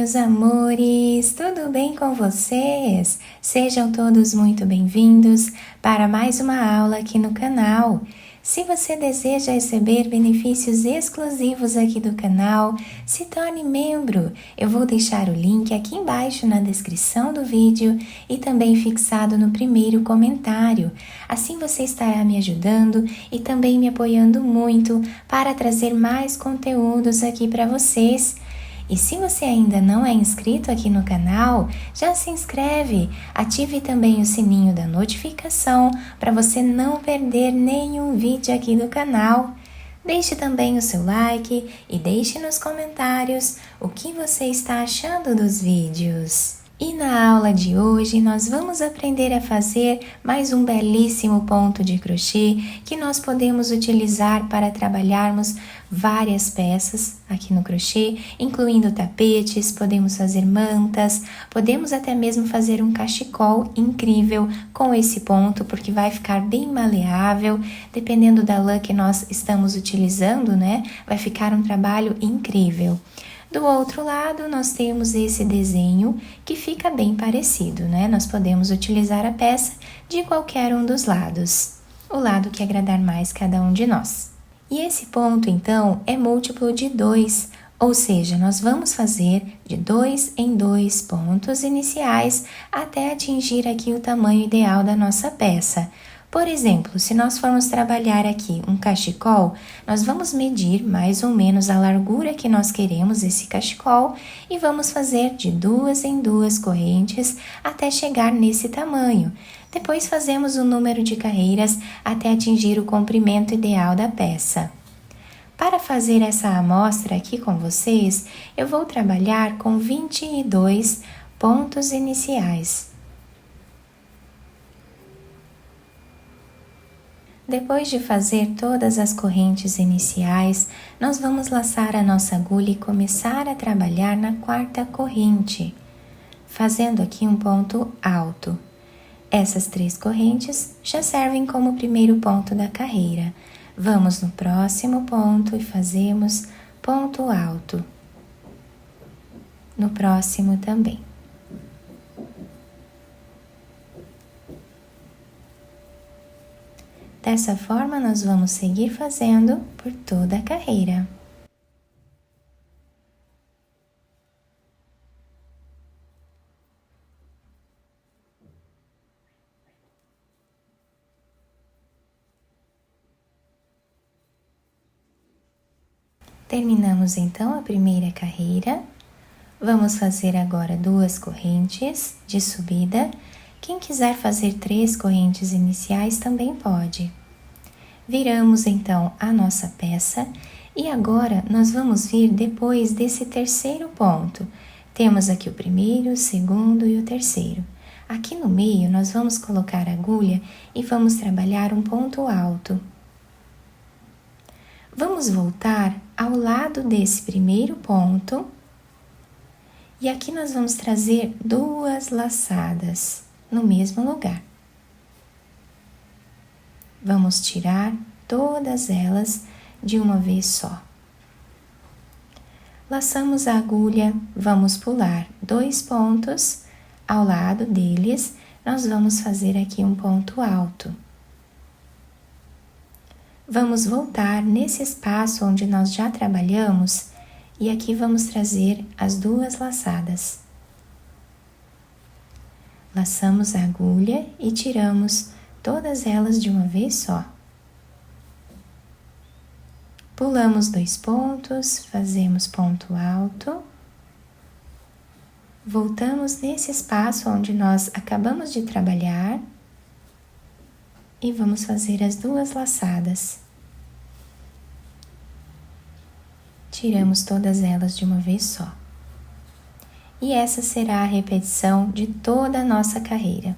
meus amores! Tudo bem com vocês? Sejam todos muito bem-vindos para mais uma aula aqui no canal. Se você deseja receber benefícios exclusivos aqui do canal, se torne membro. Eu vou deixar o link aqui embaixo na descrição do vídeo e também fixado no primeiro comentário. Assim você estará me ajudando e também me apoiando muito para trazer mais conteúdos aqui para vocês. E se você ainda não é inscrito aqui no canal, já se inscreve, ative também o sininho da notificação para você não perder nenhum vídeo aqui do canal. Deixe também o seu like e deixe nos comentários o que você está achando dos vídeos. E na aula de hoje nós vamos aprender a fazer mais um belíssimo ponto de crochê que nós podemos utilizar para trabalharmos várias peças aqui no crochê, incluindo tapetes, podemos fazer mantas, podemos até mesmo fazer um cachecol incrível com esse ponto, porque vai ficar bem maleável, dependendo da lã que nós estamos utilizando, né? Vai ficar um trabalho incrível. Do outro lado, nós temos esse desenho que fica bem parecido, né? Nós podemos utilizar a peça de qualquer um dos lados, o lado que agradar mais cada um de nós. E esse ponto, então, é múltiplo de 2, ou seja, nós vamos fazer de 2 em 2 pontos iniciais até atingir aqui o tamanho ideal da nossa peça. Por exemplo, se nós formos trabalhar aqui um cachecol, nós vamos medir mais ou menos a largura que nós queremos esse cachecol e vamos fazer de 2 em 2 correntes até chegar nesse tamanho. Depois fazemos o número de carreiras até atingir o comprimento ideal da peça. Para fazer essa amostra aqui com vocês, eu vou trabalhar com 22 pontos iniciais. Depois de fazer todas as correntes iniciais, nós vamos laçar a nossa agulha e começar a trabalhar na quarta corrente, fazendo aqui um ponto alto. Essas 3 correntes já servem como primeiro ponto da carreira. Vamos no próximo ponto e fazemos ponto alto. No próximo também. Dessa forma, nós vamos seguir fazendo por toda a carreira. Terminamos então a primeira carreira. Vamos fazer agora 2 correntes de subida. Quem quiser fazer 3 correntes iniciais também pode. Viramos então a nossa peça e agora nós vamos vir depois desse terceiro ponto. Temos aqui o primeiro, o segundo e o terceiro. Aqui no meio nós vamos colocar a agulha e vamos trabalhar um ponto alto. Vamos voltar ao lado desse primeiro ponto e aqui nós vamos trazer 2 laçadas no mesmo lugar. Vamos tirar todas elas de uma vez só. Laçamos a agulha, vamos pular 2 pontos, ao lado deles nós vamos fazer aqui um ponto alto. Vamos voltar nesse espaço onde nós já trabalhamos e aqui vamos trazer as 2 laçadas. Laçamos a agulha e tiramos todas elas de uma vez só. Pulamos 2 pontos, fazemos ponto alto. Voltamos nesse espaço onde nós acabamos de trabalhar e vamos fazer as 2 laçadas. Tiramos todas elas de uma vez só. E essa será a repetição de toda a nossa carreira.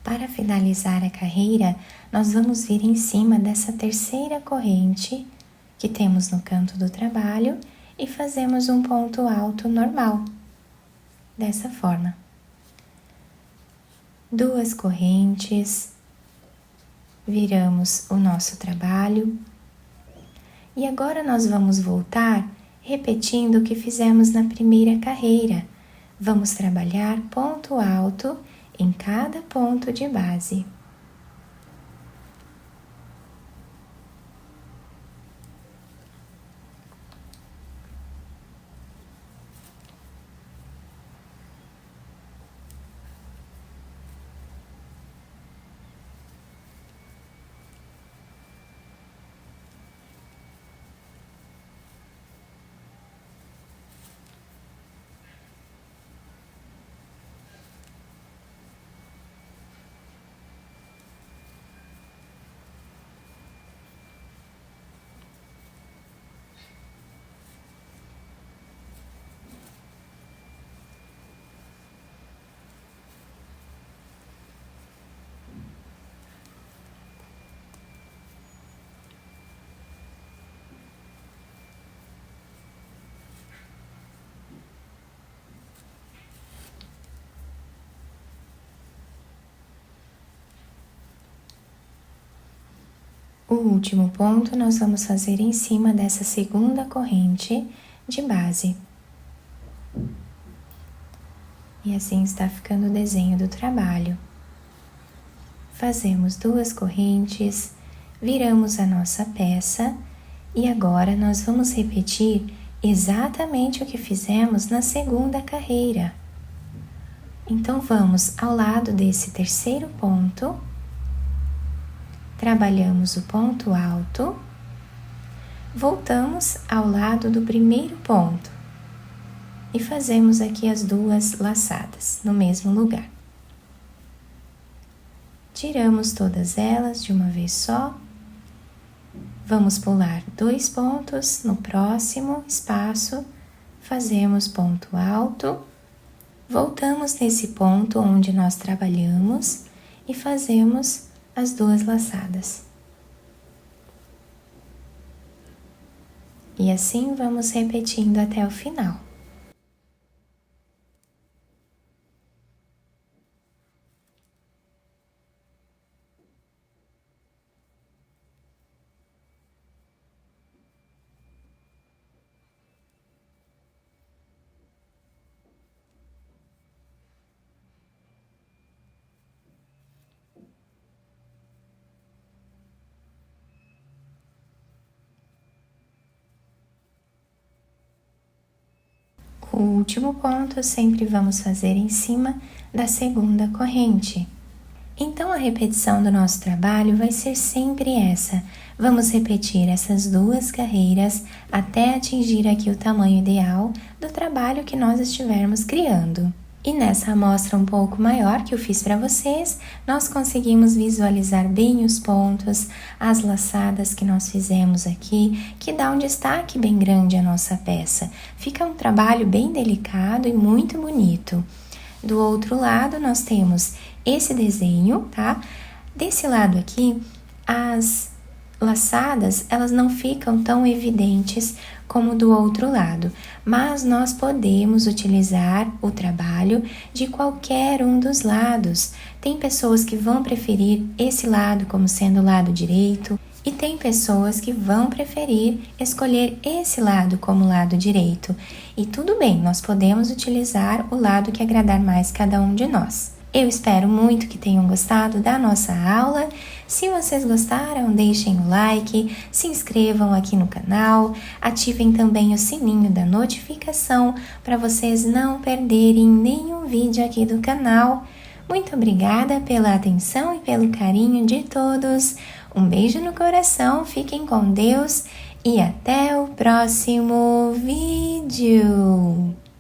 Para finalizar a carreira, nós vamos vir em cima dessa terceira corrente que temos no canto do trabalho e fazemos um ponto alto normal, dessa forma. 2 correntes, viramos o nosso trabalho e agora nós vamos voltar repetindo o que fizemos na primeira carreira. Vamos trabalhar ponto alto em cada ponto de base. O último ponto nós vamos fazer em cima dessa segunda corrente de base. E assim está ficando o desenho do trabalho. Fazemos 2 correntes, viramos a nossa peça e agora nós vamos repetir exatamente o que fizemos na segunda carreira. Então vamos ao lado desse terceiro ponto, trabalhamos o ponto alto, voltamos ao lado do primeiro ponto e fazemos aqui as 2 laçadas no mesmo lugar. Tiramos todas elas de uma vez só, vamos pular 2 pontos no próximo espaço, fazemos ponto alto, voltamos nesse ponto onde nós trabalhamos e fazemos as 2 laçadas. E assim vamos repetindo até o final. O último ponto sempre vamos fazer em cima da segunda corrente. Então, a repetição do nosso trabalho vai ser sempre essa. Vamos repetir essas 2 carreiras até atingir aqui o tamanho ideal do trabalho que nós estivermos criando. E nessa amostra um pouco maior que eu fiz para vocês, nós conseguimos visualizar bem os pontos, as laçadas que nós fizemos aqui, que dá um destaque bem grande à nossa peça. Fica um trabalho bem delicado e muito bonito. Do outro lado, nós temos esse desenho, tá? Desse lado aqui, as laçadas, elas não ficam tão evidentes como do outro lado, mas nós podemos utilizar o trabalho de qualquer um dos lados. Tem pessoas que vão preferir esse lado como sendo o lado direito, e tem pessoas que vão preferir escolher esse lado como lado direito. E tudo bem, nós podemos utilizar o lado que agradar mais cada um de nós. Eu espero muito que tenham gostado da nossa aula. Se vocês gostaram, deixem o like, se inscrevam aqui no canal, ativem também o sininho da notificação para vocês não perderem nenhum vídeo aqui do canal. Muito obrigada pela atenção e pelo carinho de todos. Um beijo no coração, fiquem com Deus e até o próximo vídeo!